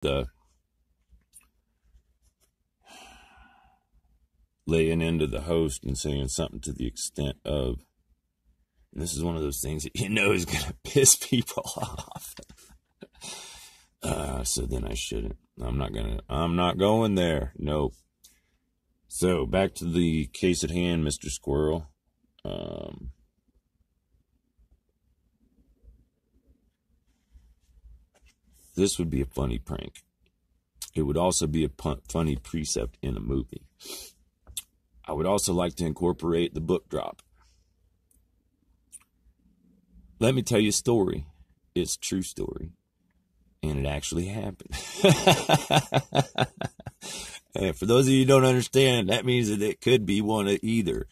the laying into the host and saying something to the extent of, and this is one of those things that you know is going to piss people off. So then I shouldn't. I'm not going there. Nope. So back to the case at hand, Mr. Squirrel. This would be a funny prank. It would also be a funny precept in a movie. I would also like to incorporate the book drop. Let me tell you a story. It's a true story. And it actually happened. And for those of you who don't understand, that means that it could be one of either.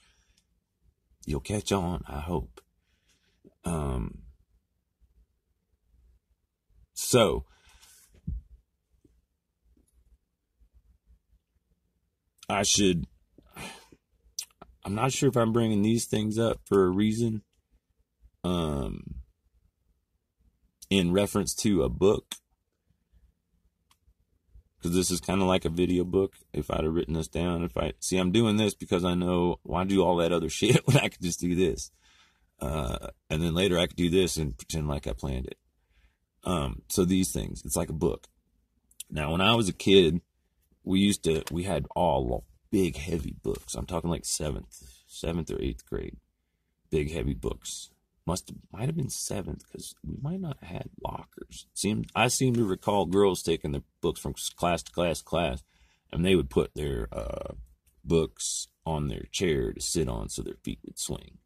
You'll catch on, I hope. So, I'm not sure if I'm bringing these things up for a reason. In reference to a book. Because this is kind of like a video book. If I'd have written this down, I'm doing this because I know, why do all that other shit when I could just do this? And then later I could do this and pretend like I planned it. So these things, it's like a book. Now, when I was a kid, we had all big, heavy books. I'm talking like 7th or 8th grade. Big, heavy books. Might have been 7th, because we might not have had lockers. I seem to recall girls taking their books from class to class, and they would put their books on their chair to sit on so their feet would swing.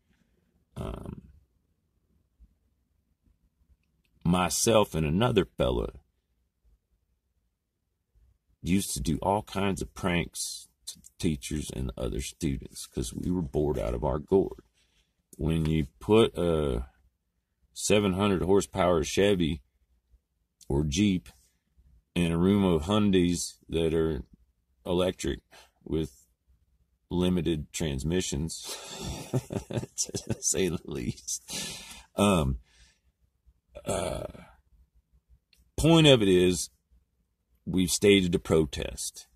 Myself and another fella used to do all kinds of pranks to the teachers and the other students because we were bored out of our gourd. When you put a 700 horsepower Chevy or Jeep in a room of Hyundais that are electric with limited transmissions, to say the least. Point of it is, we've staged a protest.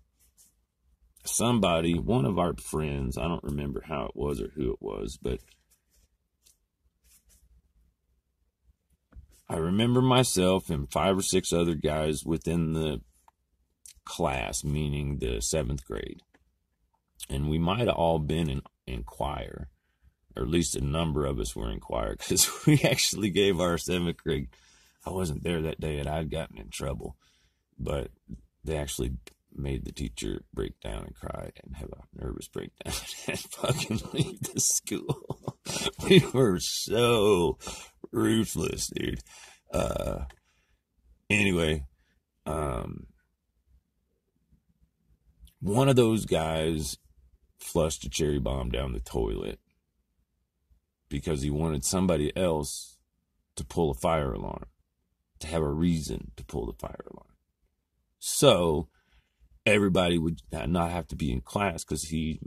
One of our friends, I don't remember how it was or who it was, but I remember myself and 5 or 6 other guys within the class, meaning the 7th grade. And we might have all been in choir, or at least a number of us were in choir, because we actually gave our 7th grade, I wasn't there that day and I'd gotten in trouble, but they actually made the teacher break down and cry and have a nervous breakdown and fucking leave the school. We were so ruthless, dude. Anyway, one of those guys flushed a cherry bomb down the toilet because he wanted somebody else to pull a fire alarm, to have a reason to pull the fire alarm. So everybody would not have to be in class because did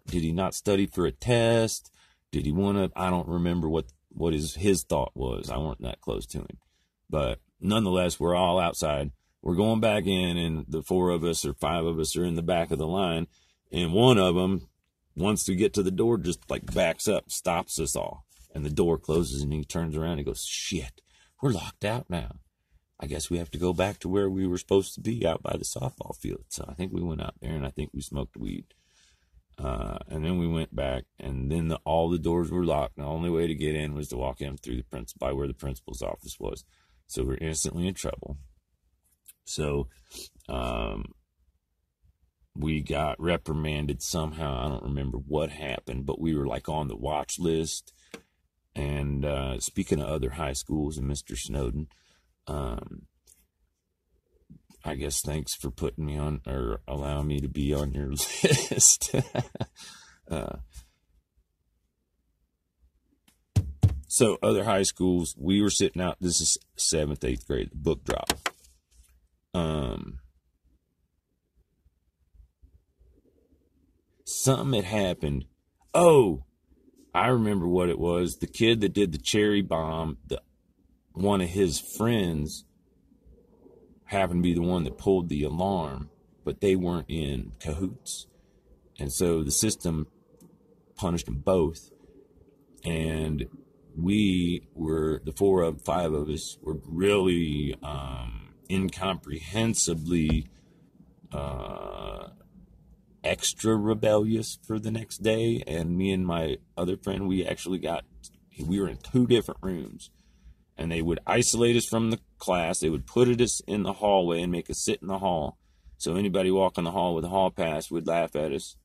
he not study for a test? Did he want to? I don't remember what his thought was. I wasn't that close to him. But nonetheless, we're all outside. We're going back in, and the 4 of us or 5 of us are in the back of the line. And one of them wants to get to the door, just like backs up, stops us all. And the door closes, and he turns around and goes, "Shit, we're locked out now. I guess we have to go back to where we were supposed to be, out by the softball field." So I think we went out there, and I think we smoked weed. And then we went back, and then all the doors were locked. The only way to get in was to walk in through by where the principal's office was. So we're instantly in trouble. So we got reprimanded somehow. I don't remember what happened, but we were like on the watch list. And speaking of other high schools and Mr. Snowden, I guess thanks for putting me on, or allowing me to be on your list. So other high schools, we were sitting out. This is 7th, 8th grade, book drop. Something had happened. Oh, I remember what it was. The kid that did the cherry bomb, one of his friends happened to be the one that pulled the alarm, but they weren't in cahoots. And so the system punished them both. And we were, the 5 of us were really incomprehensibly extra rebellious for the next day. And me and my other friend, we were in 2 different rooms. And they would isolate us from the class. They would put us in the hallway and make us sit in the hall. So anybody walking the hall with a hall pass would laugh at us.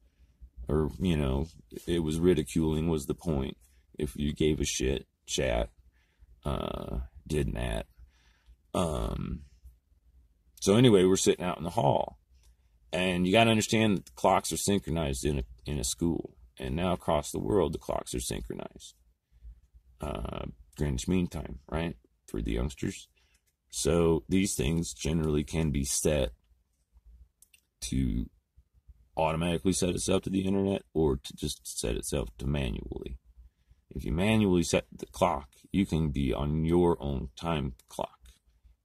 Or, you know, it was ridiculing was the point. If you gave a shit, chat, did that. So anyway, we're sitting out in the hall. And you got to understand that the clocks are synchronized in a school. And now across the world, the clocks are synchronized. Greenwich Mean Time, right? For the youngsters. So these things generally can be set to automatically set itself to the internet or to just set itself to manually. If you manually set the clock, you can be on your own time clock.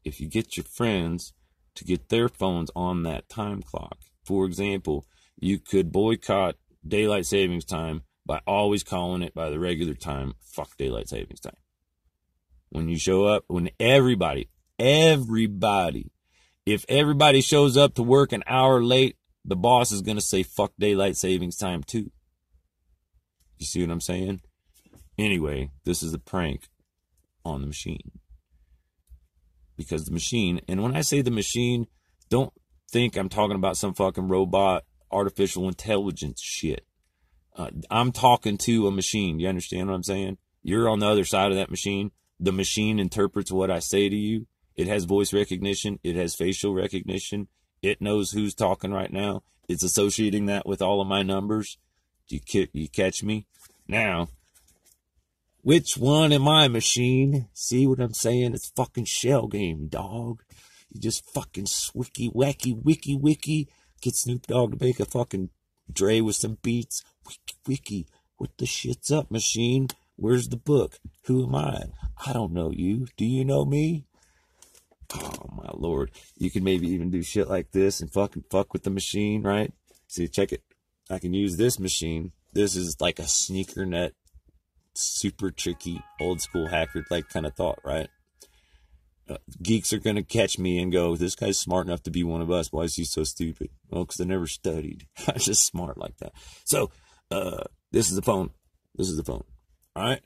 If you get your friends to get their phones on that time clock, for example, you could boycott daylight savings time by always calling it by the regular time. Fuck daylight savings time. When you show up, when everybody, if everybody shows up to work an hour late, the boss is going to say fuck daylight savings time too. You see what I'm saying? Anyway, this is a prank on the machine. Because the machine, and when I say the machine, don't think I'm talking about some fucking robot, artificial intelligence shit. I'm talking to a machine. You understand what I'm saying? You're on the other side of that machine. The machine interprets what I say to you. It has voice recognition. It has facial recognition. It knows who's talking right now. It's associating that with all of my numbers. You catch me? Now, which one am I, machine? See what I'm saying? It's fucking shell game, dog. You just fucking swicky, wacky, wiki. Get Snoop Dogg to make a fucking Dre with some beats. Wiki. What the shit's up, machine? Where's the book? Who am I? I don't know you. Do you know me? Oh, my Lord. You can maybe even do shit like this and fucking fuck with the machine, right? See, check it. I can use this machine. This is like a sneaker net, super tricky, old school hacker like kind of thought, right? Geeks are going to catch me and go, this guy's smart enough to be one of us. Why is he so stupid? Well, because I never studied. I'm just smart like that. So, this is the phone. This is the phone. All right?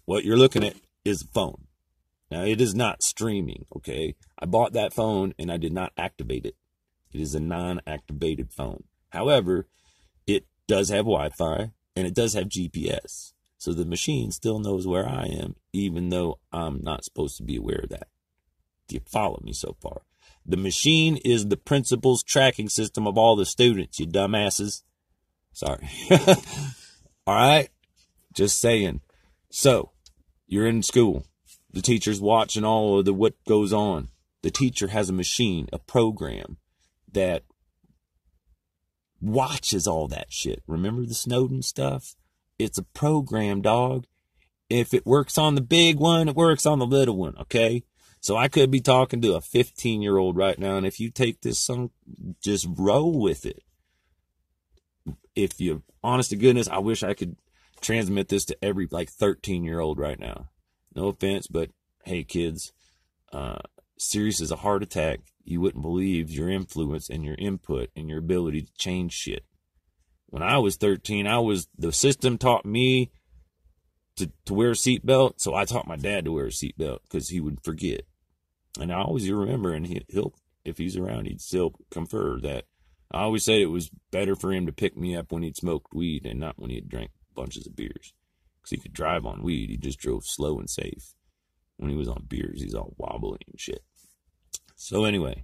What you're looking at is a phone. Now, it is not streaming, okay? I bought that phone and I did not activate it. It is a non-activated phone. However, it does have Wi-Fi and it does have GPS. So the machine still knows where I am, even though I'm not supposed to be aware of that. Do you follow me so far? The machine is the principal's tracking system of all the students, you dumbasses. Sorry. All right? Just saying. So, you're in school. The teacher's watching all of what goes on. The teacher has a machine, a program that watches all that shit. Remember the Snowden stuff? It's a program, dog. If it works on the big one, it works on the little one, okay? So I could be talking to a 15-year-old right now, and if you take this song, just roll with it. If you, honest to goodness, I wish I could transmit this to every, 13-year-old right now. No offense, but hey, kids, serious as a heart attack, you wouldn't believe your influence and your input and your ability to change shit. When I was 13, the system taught me to wear a seatbelt, so I taught my dad to wear a seatbelt because he would forget. And I always remember, and he'll, if he's around, he'd still confer that. I always said it was better for him to pick me up when he'd smoked weed and not when he had drank bunches of beers. Because he could drive on weed. He just drove slow and safe. When he was on beers, he's all wobbly and shit. So anyway,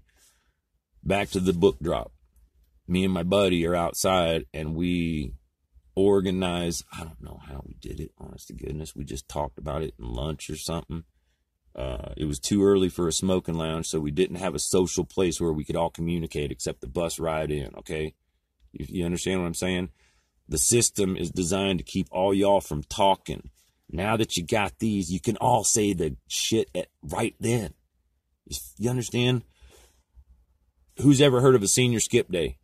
back to the book drop. Me and my buddy are outside, and we organize. I don't know how we did it, honest to goodness. We just talked about it in lunch or something. It was too early for a smoking lounge, so we didn't have a social place where we could all communicate except the bus ride in, okay? You understand what I'm saying? The system is designed to keep all y'all from talking. Now that you got these, you can all say the shit right then. You understand? who's ever heard of a senior skip day?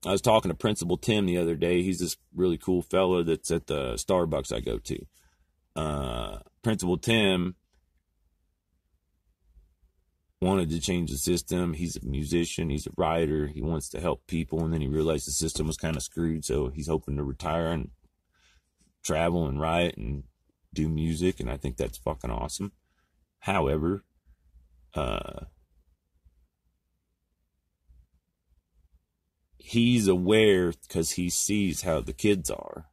I was talking to Principal Tim the other day. He's this really cool fella that's at the Starbucks I go to. Principal Tim wanted to change the system. He's a musician. He's a writer. He wants to help people. And then he realized the system was kind of screwed. So he's hoping to retire and travel and write and do music. And I think that's fucking awesome. However, he's aware because he sees how the kids are.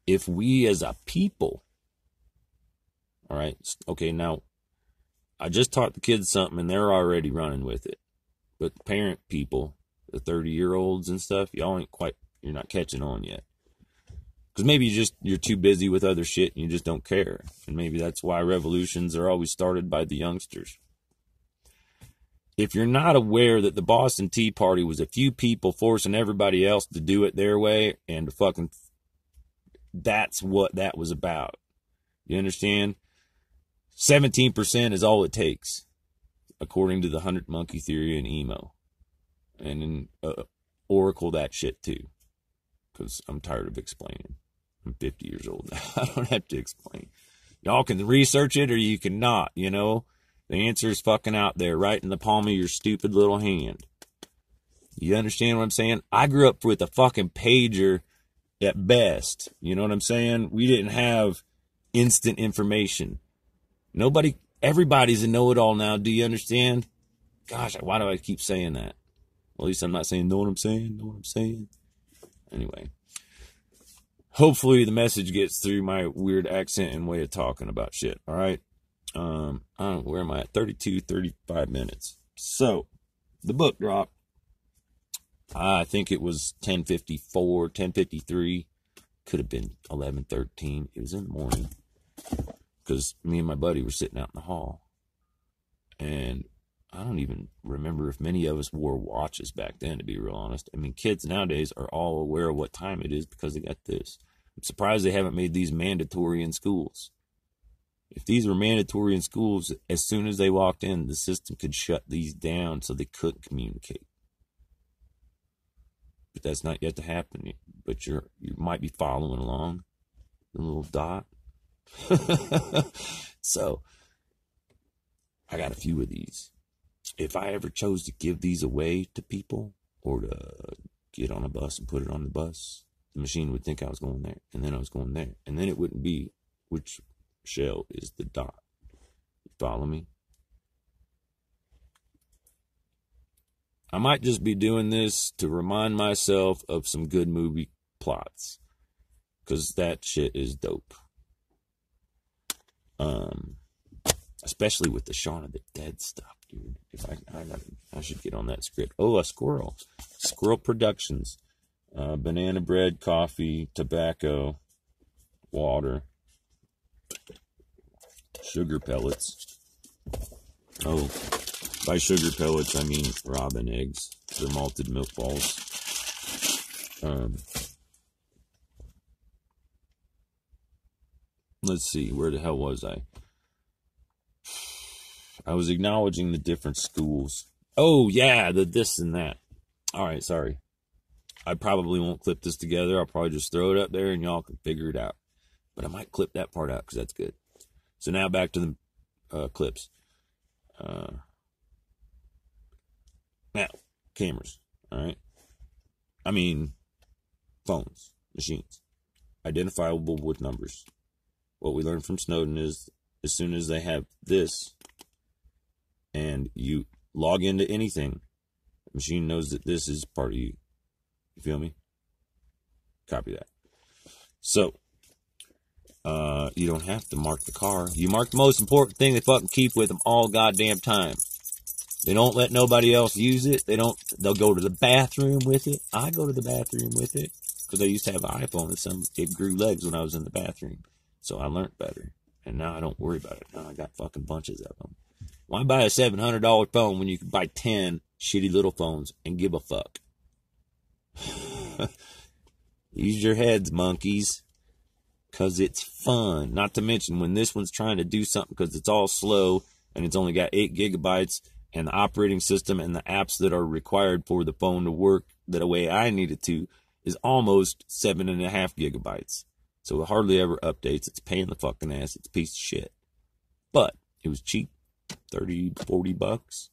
If we as a people, all right, okay, now I just taught the kids something and they're already running with it. But the parent people, the 30-year-olds and stuff, y'all ain't quite, you're not catching on yet. Because maybe you're too busy with other shit and you just don't care. And maybe that's why revolutions are always started by the youngsters. If you're not aware that the Boston Tea Party was a few people forcing everybody else to do it their way, and that's what that was about. You understand? 17% is all it takes, according to the 100 Monkey Theory and emo. And then Oracle that shit too, because I'm tired of explaining. I'm 50 years old now. I don't have to explain. Y'all can research it or you cannot, you know. The answer is fucking out there, right in the palm of your stupid little hand. You understand what I'm saying? I grew up with a fucking pager at best. You know what I'm saying? We didn't have instant information. Everybody's a know-it-all now. Do you understand? Gosh, why do I keep saying that? Well, at least I'm not saying, know what I'm saying? Know what I'm saying? Anyway. Hopefully the message gets through my weird accent and way of talking about shit. All right? I don't know, where am I at? 35 minutes. So, the book dropped. I think it was 10:54, 10:53. Could have been 11:13. It was in the morning. Because me and my buddy were sitting out in the hall. And I don't even remember if many of us wore watches back then, to be real honest. I mean, kids nowadays are all aware of what time it is because they got this. I'm surprised they haven't made these mandatory in schools. If these were mandatory in schools, as soon as they walked in, the system could shut these down so they couldn't communicate. But that's not yet to happen. But you might be following along. The little dot. So, I got a few of these. If I ever chose to give these away to people or to get on a bus and put it on the bus, the machine would think I was going there, and then I was going there, and then it wouldn't be which shell is the dot. You follow me? I might just be doing this to remind myself of some good movie plots, because that shit is dope. Especially with the Shaun of the Dead stuff, dude. I should get on that script. Oh, a squirrel. Squirrel Productions. Banana bread, coffee, tobacco, water, sugar pellets. Oh, by sugar pellets, I mean robin eggs. They're malted milk balls. Let's see, where the hell was I? I was acknowledging the different schools. Oh, yeah, the this and that. All right, sorry. I probably won't clip this together. I'll probably just throw it up there and y'all can figure it out. But I might clip that part out because that's good. So now back to the clips. Now, cameras, all right? I mean, phones, machines, identifiable with numbers. What we learned from Snowden is as soon as they have this and you log into anything, the machine knows that this is part of you. You feel me? Copy that. So, you don't have to mark the car. You mark the most important thing they fucking keep with them all goddamn time. They don't let nobody else use it. They'll go to the bathroom with it. I go to the bathroom with it because I used to have an iPhone and it grew legs when I was in the bathroom. So I learned better. And now I don't worry about it. Now I got fucking bunches of them. Why buy a $700 phone when you can buy 10 shitty little phones and give a fuck? Use your heads, monkeys. Because it's fun. Not to mention when this one's trying to do something because it's all slow and it's only got 8 gigabytes, and the operating system and the apps that are required for the phone to work the way I need it to is almost 7.5 gigabytes. So it hardly ever updates. It's paying the fucking ass. It's a piece of shit. But it was cheap, 30, 40 bucks.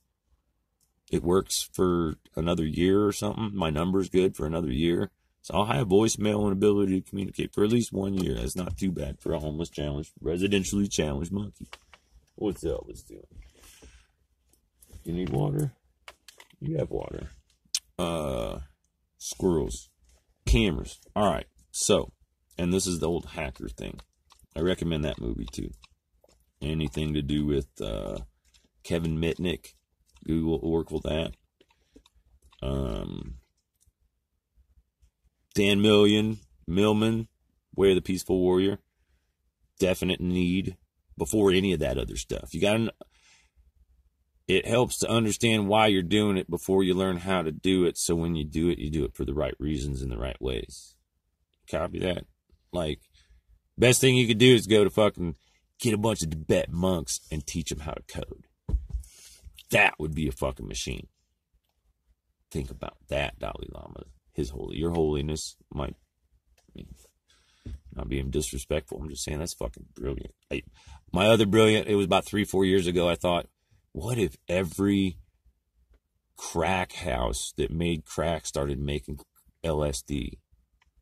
It works for another year or something. My number's good for another year. So I'll have voicemail and ability to communicate for at least 1 year. That's not too bad for a homeless challenged, residentially challenged monkey. What's Elvis doing? You need water? You have water. Squirrels. Cameras. Alright, so, and this is the old hacker thing. I recommend that movie too. Anything to do with Kevin Mitnick, Google Oracle that. Dan Millman, Way of the Peaceful Warrior. Definite need before any of that other stuff. It helps to understand why you're doing it before you learn how to do it. So when you do it for the right reasons and the right ways. Copy that. Like, best thing you could do is go to fucking get a bunch of Tibetan monks and teach them how to code. That would be a fucking machine. Think about that, Dalai Lama. Your holiness might, not being disrespectful. I'm just saying that's fucking brilliant. My other brilliant, it was about 3-4 years ago, I thought, what if every crack house that made crack started making LSD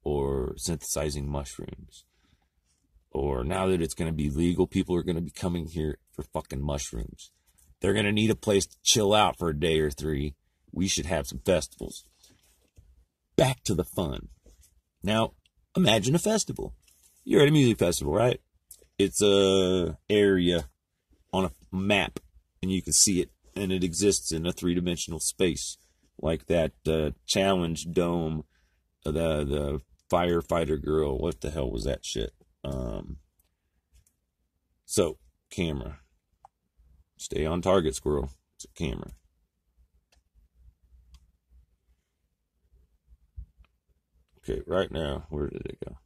or synthesizing mushrooms? Or now that it's going to be legal, people are going to be coming here for fucking mushrooms. They're going to need a place to chill out for a day or 3. We should have some festivals. Back to the fun. Now, imagine a festival. You're at a music festival, right? It's a area on a map, and you can see it, and it exists in a 3-dimensional space, like that challenge dome, the firefighter girl. What the hell was that shit? So, camera. Stay on target, squirrel. It's a camera. Okay, right now, where did it go?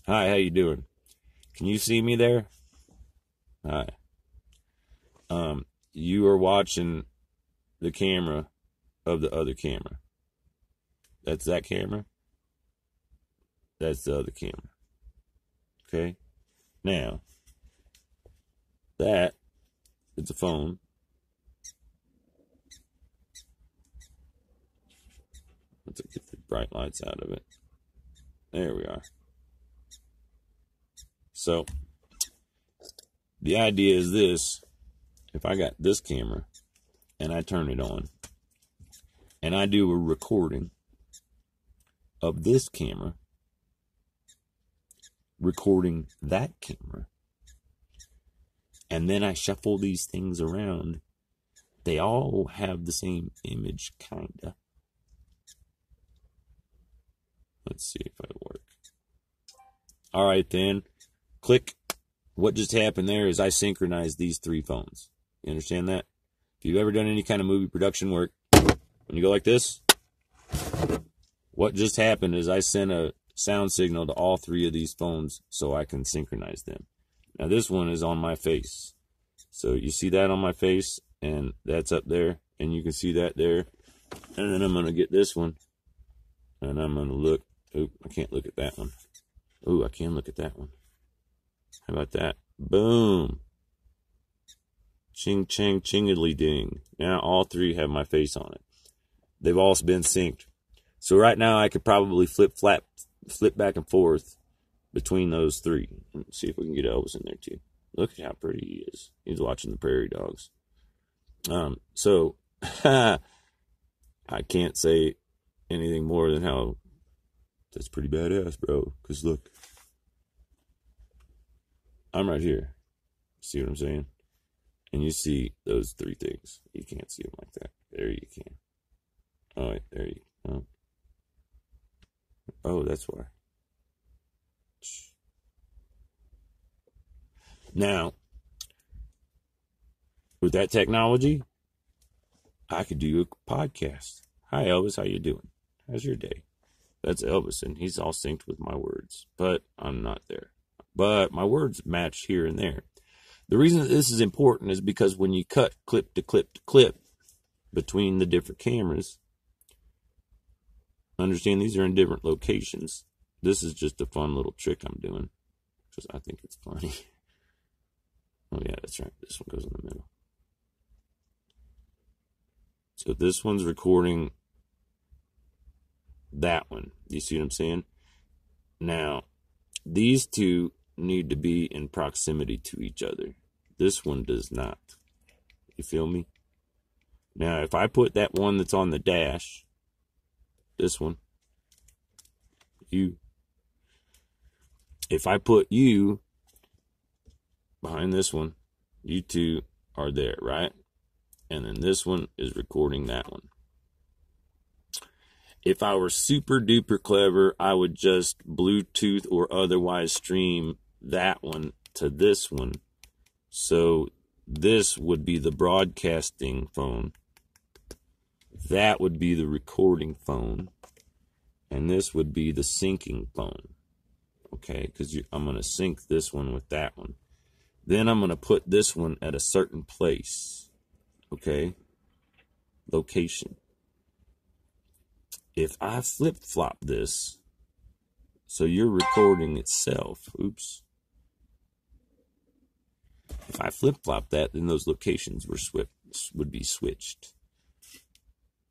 Hi, how you doing? Can you see me there? Hi. You are watching the camera of the other camera. That's that camera. That's the other camera. Okay? Now, that is a phone. Let's get the bright lights out of it. There we are. So, the idea is this. If I got this camera and I turn it on and I do a recording of this camera recording that camera, and then I shuffle these things around, they all have the same image, kinda. Let's see if it'll work. All right, then. Click. What just happened there is I synchronized these 3 phones. You understand that? If you've ever done any kind of movie production work, when you go like this, what just happened is I sent a sound signal to all 3 of these phones so I can synchronize them. Now this one is on my face. So you see that on my face, and that's up there, and you can see that there. And then I'm going to get this one, and I'm going to look. Oh, I can't look at that one. Oh, I can look at that one. How about that? Boom. Ching, chang, chingly ding. Now all 3 have my face on it. They've all been synced. So right now I could probably flip back and forth between those 3. Let's see if we can get Elvis in there too. Look at how pretty he is. He's watching the prairie dogs. So I can't say anything more than how that's pretty badass, bro. Because look, I'm right here. See what I'm saying? And you see those 3 things. You can't see them like that. There you can. Oh, wait, there you go. Oh, that's why. Now, with that technology, I could do a podcast. Hi, Elvis. How you doing? How's your day? That's Elvis, and he's all synced with my words. But I'm not there. But my words match here and there. The reason that this is important is because when you cut clip to clip to clip between the different cameras, understand these are in different locations. This is just a fun little trick I'm doing because I think it's funny. Oh yeah, that's right. This one goes in the middle. So this one's recording that one. You see what I'm saying? Now, these two need to be in proximity to each other. This one does not. You feel me? Now, if I put that one that's on the dash, this one, you, if I put you behind this one, you two are there, right? And then this one is recording that one. If I were super duper clever, I would just Bluetooth or otherwise stream that one to this one. So this would be the broadcasting phone. That would be the recording phone. And this would be the syncing phone. Okay, because I'm going to sync this one with that one. Then I'm going to put this one at a certain place. Okay, location. If I flip-flop this, so you're recording itself, oops. If I flip-flop that, then those locations would be switched.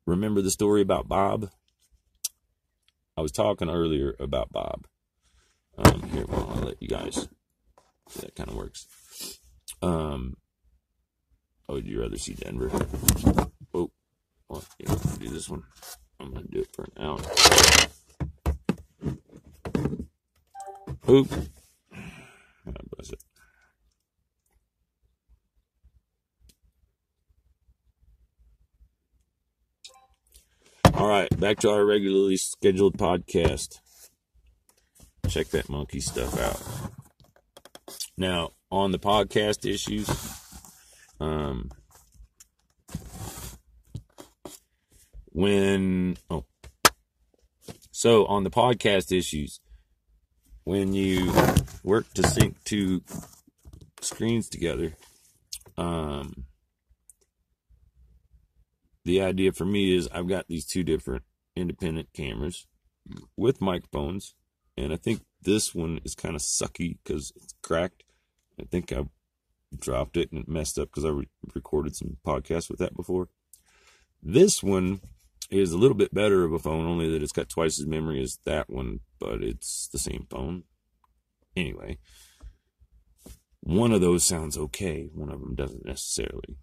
Remember the story about Bob? I was talking earlier about Bob. Here, well, I'll let you guys, that kind of works. Oh, would you rather see Denver? Oh, well, yeah, I'll do this one. I'm going to do it for an hour. Oop. God bless it. All right, back to our regularly scheduled podcast. Check that monkey stuff out. Now, on the podcast issues, so on the podcast issues, when you work to sync two screens together, the idea for me is I've got these two different independent cameras with microphones, and I think this one is kind of sucky because it's cracked. I think I dropped it and it messed up because I recorded some podcasts with that before. This one is a little bit better of a phone, only that it's got twice as memory as that one, but it's the same phone. Anyway, one of those sounds okay. One of them doesn't necessarily.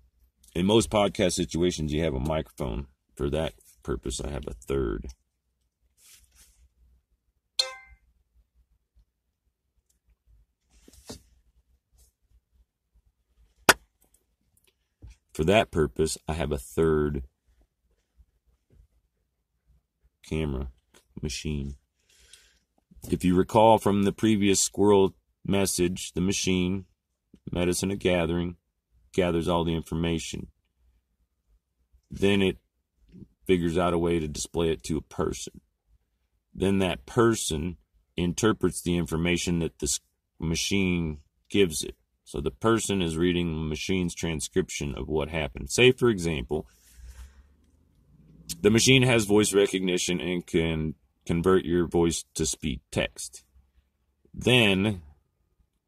In most podcast situations, you have a microphone. For that purpose, I have a third. For that purpose, I have a third camera machine. If you recall from the previous squirrel message, the machine, medicine at gathering, gathers all the information. Then it figures out a way to display it to a person. Then that person interprets the information that this machine gives it. So the person is reading the machine's transcription of what happened. Say, for example, the machine has voice recognition and can convert your voice to speech text. Then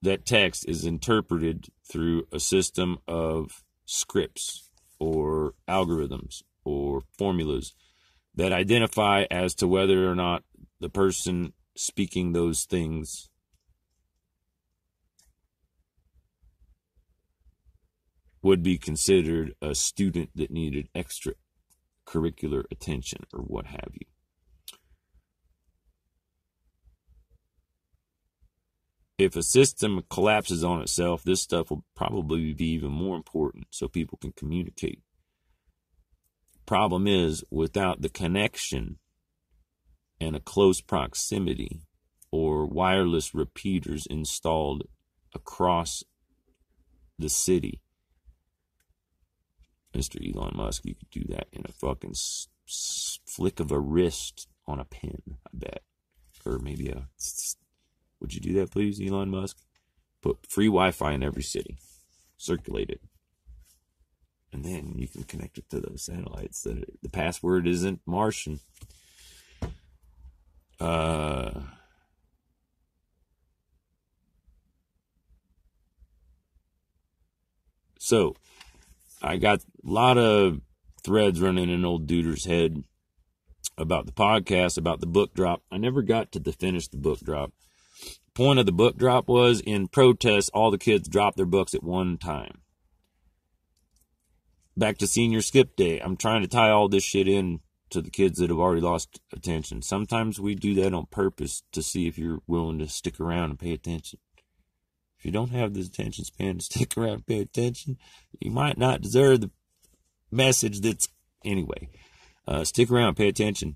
that text is interpreted through a system of scripts or algorithms or formulas that identify as to whether or not the person speaking those things would be considered a student that needed extra curricular attention or what have you. If a system collapses on itself, this stuff will probably be even more important so people can communicate. Problem is, without the connection and a close proximity or wireless repeaters installed across the city, Mr. Elon Musk, you could do that in a fucking flick of a wrist on a pen, I bet. Or maybe would you do that, please, Elon Musk? Put free Wi-Fi in every city. circulate it. And then you can connect it to those satellites. The password isn't Martian. So, I got a lot of threads running in old Duder's head about the podcast, about the book drop. I never got to finish the book drop. Point of the book drop was, in protest, all the kids dropped their books at one time. Back to senior skip day. I'm trying to tie all this shit in to the kids that have already lost attention. Sometimes we do that on purpose to see if you're willing to stick around and pay attention. If you don't have the attention span to stick around and pay attention, you might not deserve the message that's... Anyway, stick around, pay attention.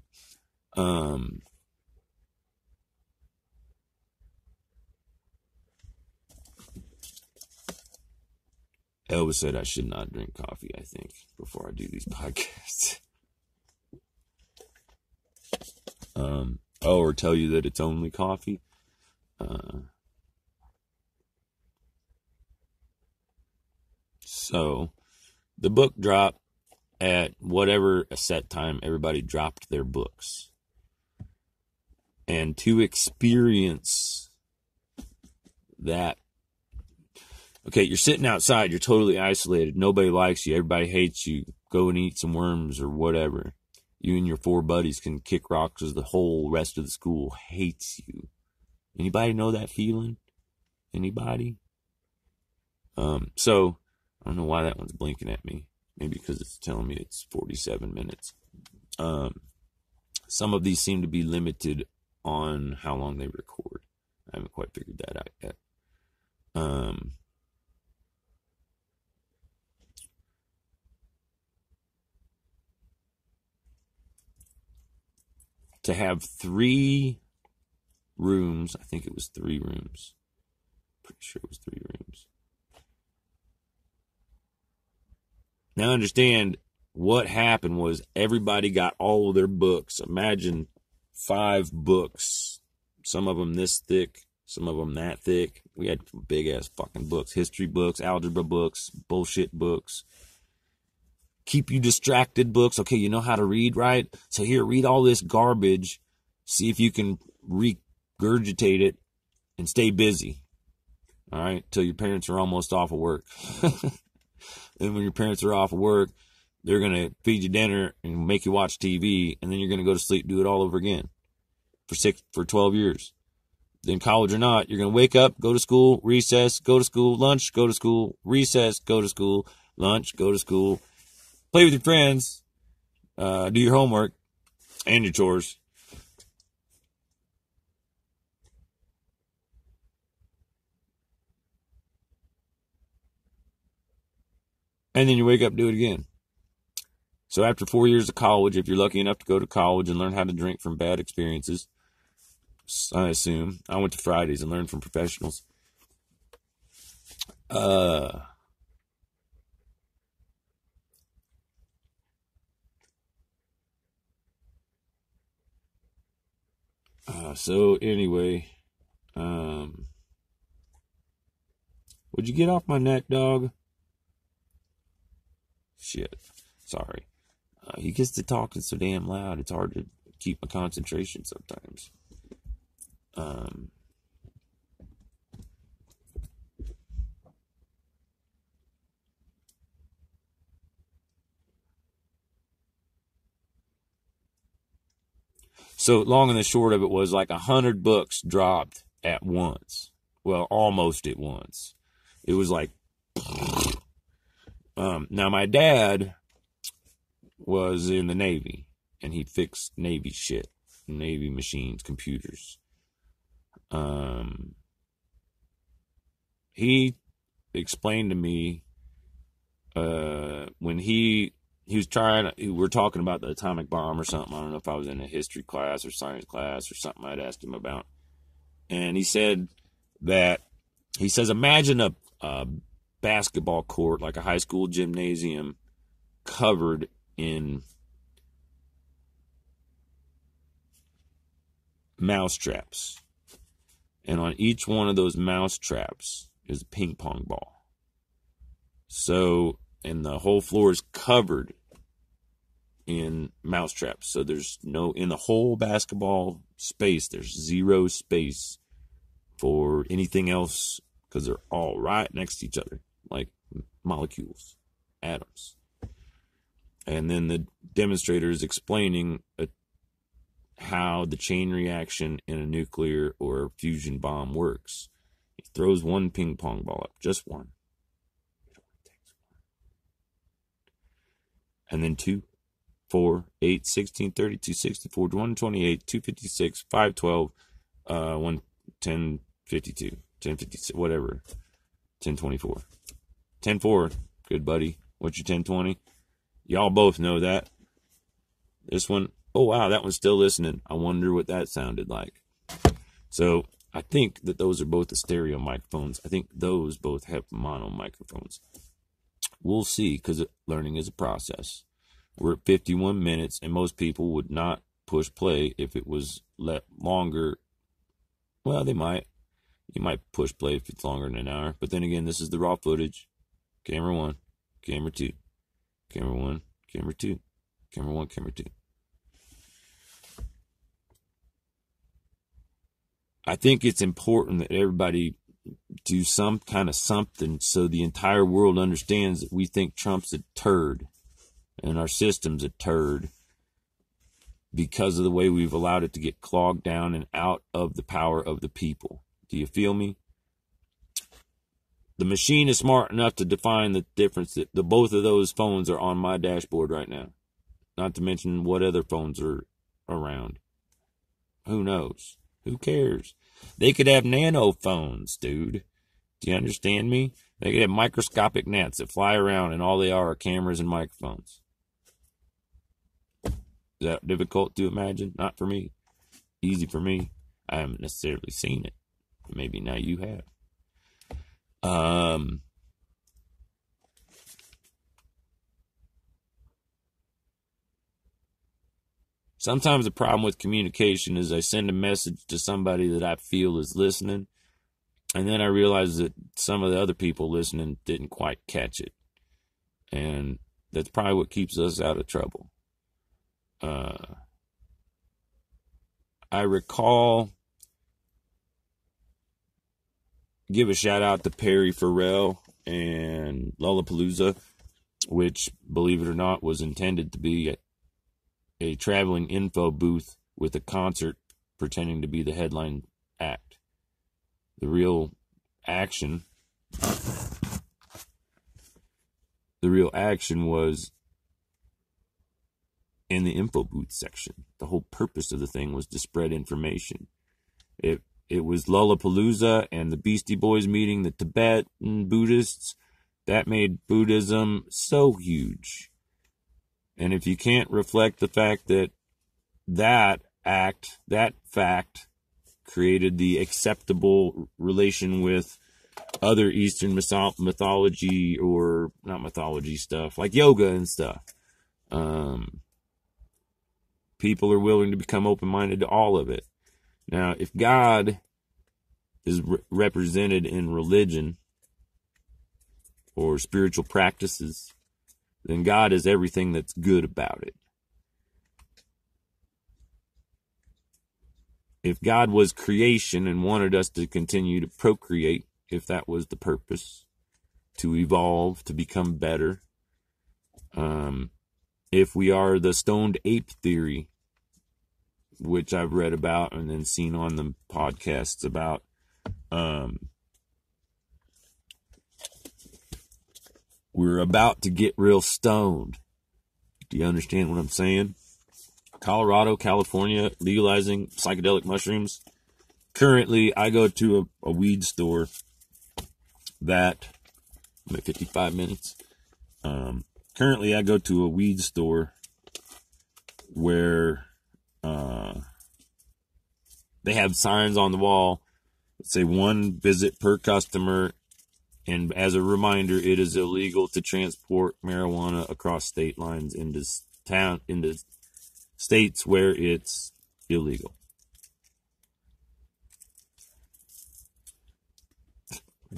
Elvis said I should not drink coffee, I think, before I do these podcasts. Or tell you that it's only coffee. So, the book drop, at whatever a set time, everybody dropped their books. And to experience that, okay, you're sitting outside, you're totally isolated, nobody likes you, everybody hates you, go and eat some worms or whatever. You and your 4 buddies can kick rocks as the whole rest of the school hates you. Anybody know that feeling? Anybody? So, I don't know why that one's blinking at me. Maybe because it's telling me it's 47 minutes. Some of these seem to be limited on how long they record. I haven't quite figured that out yet. To have 3 rooms, I think it was 3 rooms. Pretty sure it was 3 rooms. Now understand, what happened was everybody got all of their books. Imagine 5 books. Some of them this thick, some of them that thick. We had big ass fucking books. History books, algebra books, bullshit books. Keep you distracted books. Okay, you know how to read, right? So here, read all this garbage. See if you can regurgitate it and stay busy. All right, till your parents are almost off of work. And when your parents are off of work, they're going to feed you dinner and make you watch TV, and then you're going to go to sleep, do it all over again for 12 years. Then college or not, you're going to wake up, go to school, recess, go to school, lunch, go to school, recess, go to school, lunch, go to school, play with your friends, do your homework and your chores. And then you wake up and do it again. So after 4 years of college, if you're lucky enough to go to college and learn how to drink from bad experiences, I assume. I went to Fridays and learned from professionals. So anyway, would you get off my neck, dog? Shit. Sorry. He gets to talking so damn loud, it's hard to keep my concentration sometimes. So long and the short of it was like 100 books dropped at once. Well, almost at once. It was like... Now my dad was in the Navy, and he fixed Navy shit, Navy machines, computers. He explained to me, when he was we were talking about the atomic bomb or something. I don't know if I was in a history class or science class or something I'd asked him about. And he said, imagine a basketball court, like a high school gymnasium, covered in mouse traps. And on each one of those mouse traps is a ping pong ball. So, and the whole floor is covered in mousetraps. So there's no, in the whole basketball space, there's zero space for anything else because they're all right next to each other, like molecules, atoms. And then the demonstrator is explaining how the chain reaction in a nuclear or fusion bomb works. He throws one ping pong ball up, just one. And then 2, 4, 8, 16, 32, 64, 128, 256, 512, 10, 52, 10, 56, whatever, 1024. 10-4, good buddy. What's your 10-20? Y'all both know that. This one, oh wow, that one's still listening. I wonder what that sounded like. So I think that those are both the stereo microphones. I think those both have mono microphones. We'll see, because learning is a process. We're at 51 minutes, and most people would not push play if it was longer. Well, they might. You might push play if it's longer than an hour. But then again, this is the raw footage. Camera 1, camera 2, camera 1, camera 2, camera 1, camera 2. I think it's important that everybody do some kind of something so the entire world understands that we think Trump's a turd and our system's a turd because of the way we've allowed it to get clogged down and out of the power of the people. Do you feel me? The machine is smart enough to define the difference that both of those phones are on my dashboard right now. Not to mention what other phones are around. Who knows? Who cares? They could have nano phones, dude. Do you understand me? They could have microscopic gnats that fly around and all they are cameras and microphones. Is that difficult to imagine? Not for me. Easy for me. I haven't necessarily seen it. But maybe now you have. Sometimes the problem with communication is I send a message to somebody that I feel is listening, and then I realize that some of the other people listening didn't quite catch it. And that's probably what keeps us out of trouble. I recall, give a shout out to Perry Farrell and Lollapalooza, which, believe it or not, was intended to be a traveling info booth with a concert pretending to be the headline act. The real action was in the info booth section. The whole purpose of the thing was to spread information. It was Lollapalooza and the Beastie Boys meeting the Tibetan Buddhists. That made Buddhism so huge. And if you can't reflect the fact that that fact created the acceptable relation with other Eastern mythology, or not mythology stuff, like yoga and stuff, people are willing to become open-minded to all of it. Now, if God is represented in religion or spiritual practices, then God is everything that's good about it. If God was creation and wanted us to continue to procreate, if that was the purpose, to evolve, to become better, if we are the stoned ape theory, which I've read about and then seen on the podcasts about, we're about to get real stoned. Do you understand what I'm saying? Colorado, California, legalizing psychedelic mushrooms. Currently, I go to a weed store that, I'm at 55 minutes. Currently, I go to a weed store where they have signs on the wall that say 1 visit per customer. And as a reminder, it is illegal to transport marijuana across state lines into states where it's illegal.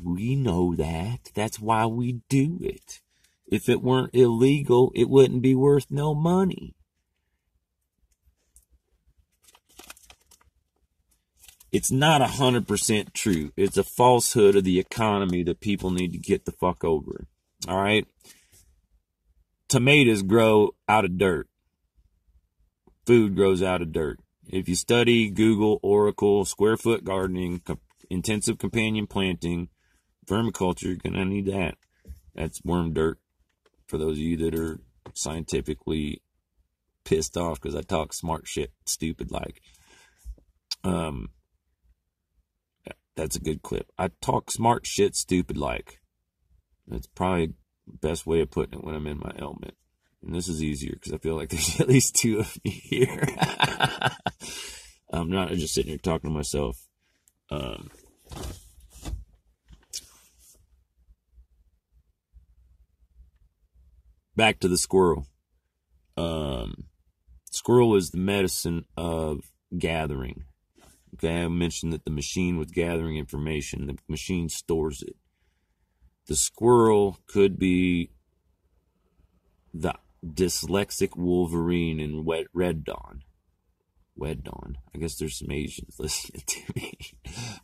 We know that. That's why we do it. If it weren't illegal, it wouldn't be worth no money. It's not 100% true. It's a falsehood of the economy that people need to get the fuck over. All right? Tomatoes grow out of dirt. Food grows out of dirt. If you study Google, Oracle, square foot gardening, intensive companion planting, vermiculture, you're going to need that. That's worm dirt. For those of you that are scientifically pissed off because I talk smart shit, stupid like. That's a good clip. I talk smart shit, stupid like. That's probably the best way of putting it when I'm in my element. And this is easier because I feel like there's at least two of me here. I'm not just sitting here talking to myself. Back to the squirrel. Squirrel is the medicine of gathering. Okay, I mentioned that the machine was gathering information. The machine stores it. The squirrel could be the dyslexic Wolverine in Red Dawn. Wed Dawn. I guess there's some Asians listening to me.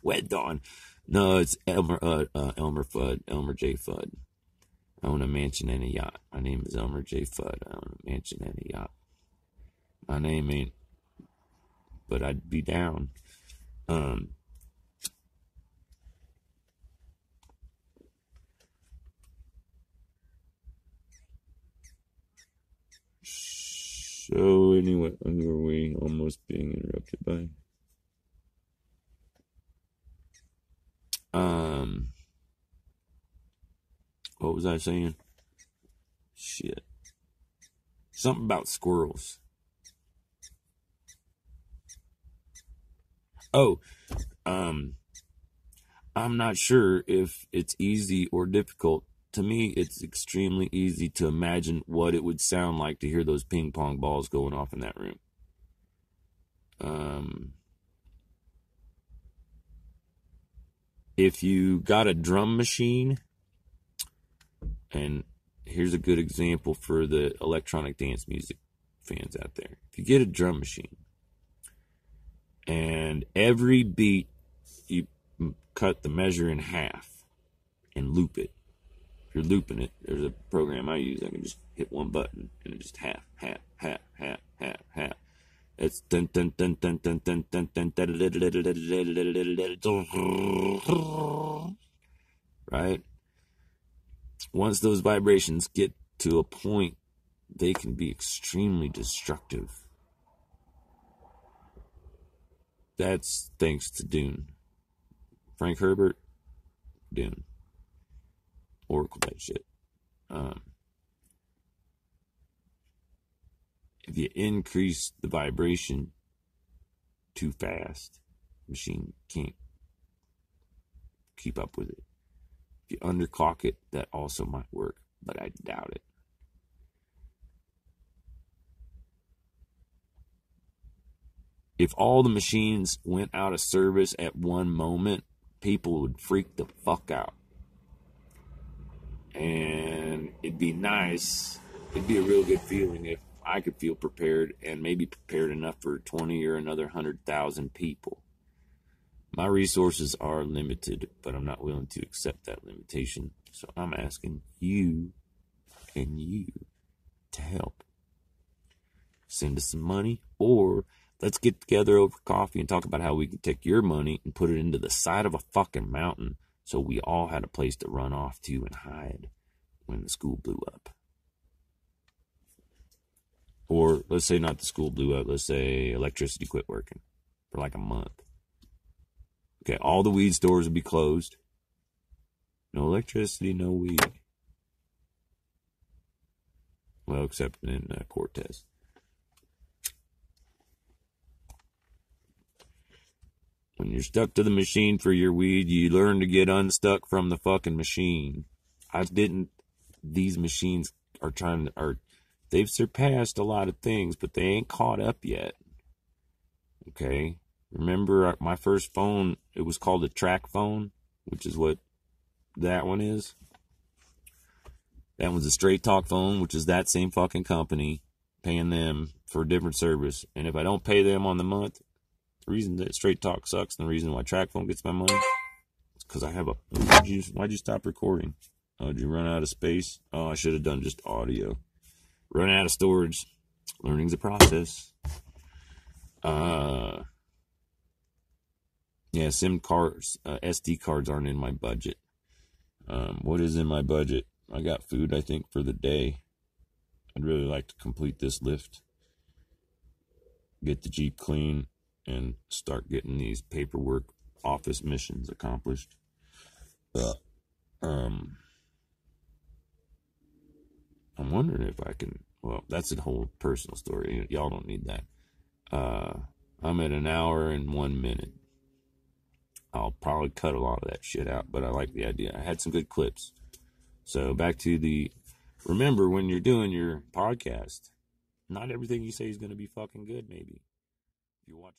Wed Dawn. No, it's Elmer Fudd. Elmer J. Fudd. I own a mansion and a yacht. My name is Elmer J. Fudd. I own a mansion and a yacht. My name ain't, but I'd be down. So anyway, who are we almost being interrupted by? What was I saying? Shit. Something about squirrels. Oh, I'm not sure if it's easy or difficult. To me, it's extremely easy to imagine what it would sound like to hear those ping pong balls going off in that room. If you got a drum machine, and here's a good example for the electronic dance music fans out there. If you get a drum machine, and every beat you cut the measure in half and loop it. If you're looping it, there's a program I use. I can just hit one button and it just half. It's dun dun dun dun dun dun dun dun dun, right? Once those vibrations get to a point, they can be extremely destructive. That's thanks to Dune. Frank Herbert, Dune. Oracle that shit. If you increase the vibration too fast, the machine can't keep up with it. If you underclock it, that also might work, but I doubt it. If all the machines went out of service at one moment, people would freak the fuck out. And it'd be nice, it'd be a real good feeling if I could feel prepared, and maybe prepared enough for 20 or another 100,000 people. My resources are limited, but I'm not willing to accept that limitation. So I'm asking you and you to help. Send us some money, or let's get together over coffee and talk about how we can take your money and put it into the side of a fucking mountain so we all had a place to run off to and hide when the school blew up. Or let's say not the school blew up. Let's say electricity quit working for like a month. Okay, all the weed stores would be closed. No electricity, no weed. Well, except in Cortez. When you're stuck to the machine for your weed, you learn to get unstuck from the fucking machine. These machines they've surpassed a lot of things, but they ain't caught up yet. Okay? Remember my first phone, it was called a track phone, which is what that one is. That one's a Straight Talk phone, which is that same fucking company, paying them for a different service. And if I don't pay them on the month, the reason that Straight Talk sucks and the reason why TracFone gets my money is because I have a... Why'd you stop recording? Oh, did you run out of space? Oh, I should have done just audio. Running out of storage. Learning's a process. Yeah, SIM cards, SD cards aren't in my budget. What is in my budget? I got food, I think, for the day. I'd really like to complete this lift. Get the Jeep clean and start getting these paperwork office missions accomplished. I'm wondering if I can... Well, that's a whole personal story. Y'all don't need that. I'm at 1 hour and 1 minute. I'll probably cut a lot of that shit out, but I like the idea. I had some good clips. So back to the... Remember, when you're doing your podcast, not everything you say is going to be fucking good, maybe. If you watch...